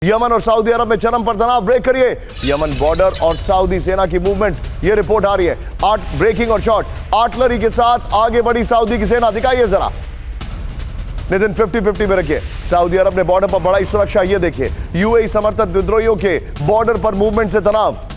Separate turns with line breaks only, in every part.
Yemen और Saudi अरब में चरम पर तनाव। ब्रेक करिए। यमन बॉर्डर और सऊदी सेना की मूवमेंट, ये रिपोर्ट आ रही है। 8 ब्रेकिंग और शॉट आर्टिलरी के साथ आगे बढ़ी सऊदी की सेना। दिखाइए जरा नितिन, 50-50 में रखिए। सऊदी अरब ने बॉर्डर पर बढ़ाई सुरक्षा। ये देखिए यूएई समर्थित विद्रोहियों के बॉर्डर पर मूवमेंट से तनाव।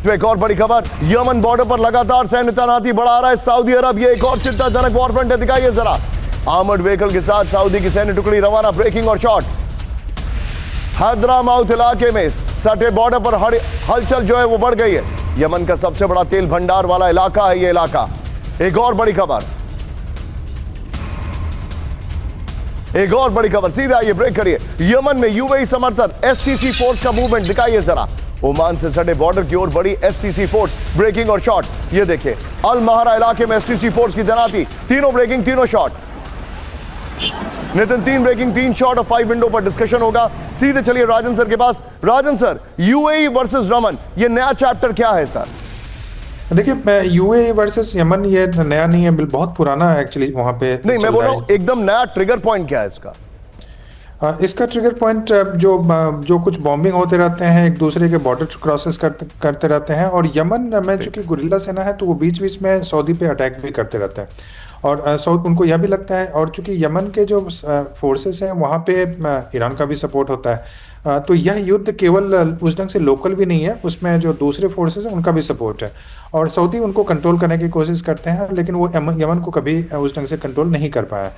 एक और बड़ी खबर, यमन बॉर्डर पर लगातार सैन्य तैनाती बढ़ा रहा है सऊदी अरब। ये एक और चिंताजनक वॉरफ्रंट है। दिखाइए जरा आर्मर्ड व्हीकल के साथ सऊदी की सैन्य टुकड़ी रवाना। ब्रेकिंग और शॉट हद्रामाउत इलाके में सटे बॉर्डर पर हलचल जो है वो बढ़ गई है। यमन का सबसे बड़ा तेल भंडार वाला इलाका है ये इलाका। एक और बड़ी खबर, एक और बड़ी खबर, सीधा आइए ब्रेक करिए। यमन में यूएई समर्थन एसटीसी फोर्स का मूवमेंट। दिखाइए जरा ओमान से सटे बॉर्डर की ओर बढ़ी एसटीसी फोर्स। ब्रेकिंग और शॉट ये देखिए अल महारा इलाके में एसटीसी फोर्स की तैनाती। तीनों ब्रेकिंग, तीनों शॉट। नितिन, 3 ब्रेकिंग 3 शॉट और 5 विंडो पर डिस्कशन होगा। सीधे चलिए राजन सर के पास। राजन सर, यूएई वर्सेस यमन, ये नया चैप्टर क्या है सर?
देखिए यूएई वर्सेस यमन ये नया नहीं है, बहुत पुराना है एक्चुअली। वहां पे
नहीं, मैं बोल रहा हूं एकदम नया ट्रिगर पॉइंट क्या है इसका?
इसका ट्रिगर पॉइंट जो कुछ बॉम्बिंग होते रहते हैं, एक दूसरे के बॉर्डर क्रॉसेस करते रहते हैं। और यमन में चूंकि गुरिल्ला सेना है तो वो बीच बीच में सऊदी पे अटैक भी करते रहते हैं। और उनको यह भी लगता है, और चूंकि यमन के जो फोर्सेस हैं वहाँ पे ईरान का भी सपोर्ट होता है। तो यह युद्ध केवल उस ढंग से लोकल भी नहीं है, उसमें जो दूसरे फोर्सेस हैं उनका भी सपोर्ट है। और सऊदी उनको कंट्रोल करने की कोशिश करते हैं, लेकिन वो यमन को कभी उस ढंग से कंट्रोल नहीं कर पाया।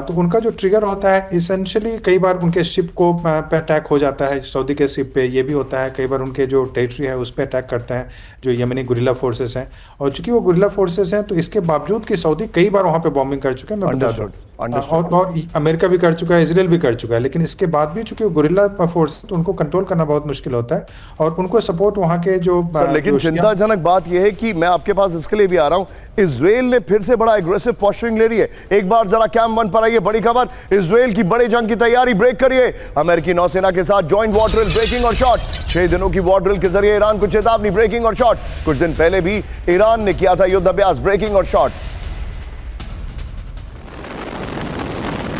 तो उनका जो ट्रिगर होता है इसेंशियली, कई बार उनके शिप को पे अटैक हो जाता है, सऊदी के शिप पे। ये भी होता है कई बार उनके जो टेरिटरी है उस पर अटैक करते हैं जो यमनी गुरिल्ला फोर्सेस हैं। और चूंकि वो गुरिल्ला फोर्सेस हैं तो इसके बावजूद कि सऊदी कई बार वहाँ पे बॉम्बिंग कर चुके हैं, मैं बता दूं। और अमेरिका भी कर चुका है, इसराइल भी कर चुका है। लेकिन इसके बाद भी चूंकि गुरिल्ला फोर्स, तो उनको कंट्रोल करना बहुत मुश्किल होता है। और उनको सपोर्ट वहाँ के जो
लेकिन चिंताजनक बात यह है कि मैं आपके पास इसके लिए भी आ रहा हूं, इजराइल ने फिर से बड़ा एग्रेसिव पोस्चरिंग ले रही है। एक बार जरा कैंप 1 पर आइए। बड़ी खबर, इजराइल की बड़े जंग की तैयारी। ब्रेक करिए। अमेरिकी नौसेना के साथ ज्वाइंट वॉर ड्रिल। ब्रेकिंग और शॉट 6 दिनों की वॉर ड्रिल के जरिए ईरान को चेतावनी। ब्रेकिंग और शॉट कुछ दिन पहले भी ईरान ने किया था युद्ध अभ्यास। ब्रेकिंग और शॉट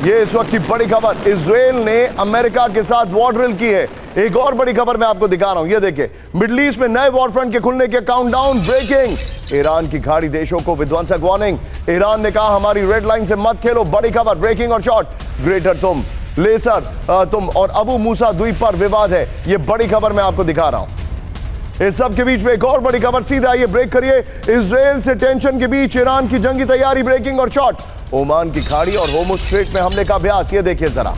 ये इस वक्त की बड़ी खबर, इजराइल ने अमेरिका के साथ वॉर ड्रिल की है। एक और बड़ी खबर मैं आपको दिखा रहा हूं, ये देखिए मिडिल ईस्ट में नए वॉर फ्रंट के खुलने के काउंटडाउन। ब्रेकिंग, ईरान की खाड़ी देशों को विध्वंसक वार्निंग। ईरान ने कहा हमारी रेड लाइन से मत खेलो। बड़ी खबर, ब्रेकिंग और शॉट ग्रेटर तुम लेसर तुम और अबू मूसा द्वीप पर विवाद है। ये बड़ी खबर मैं आपको दिखा रहा हूं। इस सब के बीच में एक और बड़ी खबर, सीधे आइए ब्रेक करिए। इजराइल से टेंशन के बीच ईरान की जंगी तैयारी। ब्रेकिंग और शॉट ओमान की खाड़ी और होर्मुज स्ट्रेट में हमले का अभ्यास। ये देखिए जरा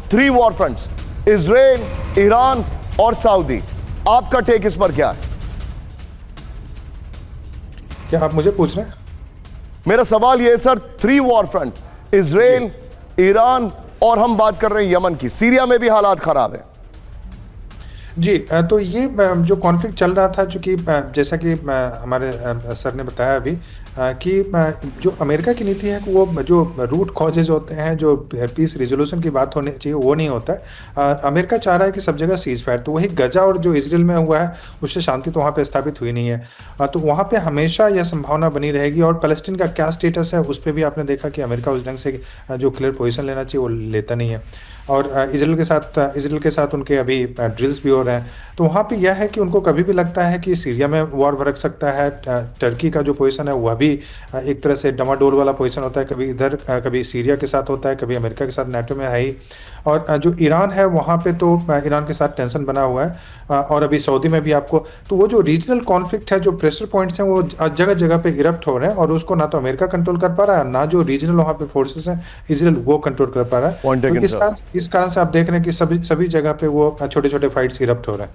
three war fronts, Israel, Iran और सऊदी। आपका टेक इस पर क्या है?
क्या आप मुझे पूछ रहे हैं?
मेरा सवाल यह है sir, 3 war front, Israel, Iran और हम बात कर रहे हैं यमन की। सीरिया में भी हालात खराब है
जी। तो ये जो कॉन्फ्लिक्ट चल रहा था, चूंकि जैसा कि हमारे सर ने बताया अभी कि जो अमेरिका की नीति है वो जो रूट कॉजेज होते हैं, जो पीस रिजोल्यूशन की बात होनी चाहिए वो नहीं होता है। अमेरिका चाह रहा है कि सब जगह सीज फायर, तो वही गजा और जो इजराइल में हुआ है उससे शांति तो वहाँ पे स्थापित हुई नहीं है। तो वहाँ पे हमेशा यह संभावना बनी रहेगी। और पैलेस्टीन का क्या स्टेटस है उस पर भी आपने देखा कि अमेरिका उस ढंग से जो क्लियर पोजिशन लेना चाहिए वो लेता नहीं है। और इजराइल के साथ उनके अभी ड्रिल्स भी हो रहे हैं। तो वहाँ पे यह है कि उनको कभी भी लगता है कि सीरिया में वॉर भड़क सकता है। टर्की का जो पोजीशन है वह भी एक तरह से डमाडोल वाला पोजीशन होता है, कभी इधर कभी सीरिया के साथ होता है, कभी अमेरिका के साथ नाटो में है ही। और जो ईरान है वहाँ पे तो ईरान के साथ टेंशन बना हुआ है। और अभी सऊदी में भी आपको, तो वो जो रीजनल कॉन्फ्लिक्ट है, जो प्रेशर पॉइंट्स हैं वो जगह जगह पे इरप्ट हो रहे हैं। और उसको ना तो अमेरिका कंट्रोल कर पा रहा है, ना जो रीजनल वहाँ पे फोर्सेस हैं इजराइल वो कंट्रोल कर पा रहा है। तो इस कारण से आप देख रहे हैं कि सभी जगह पे वो छोटे छोटे फाइट्स इरप्ट हो रहे हैं।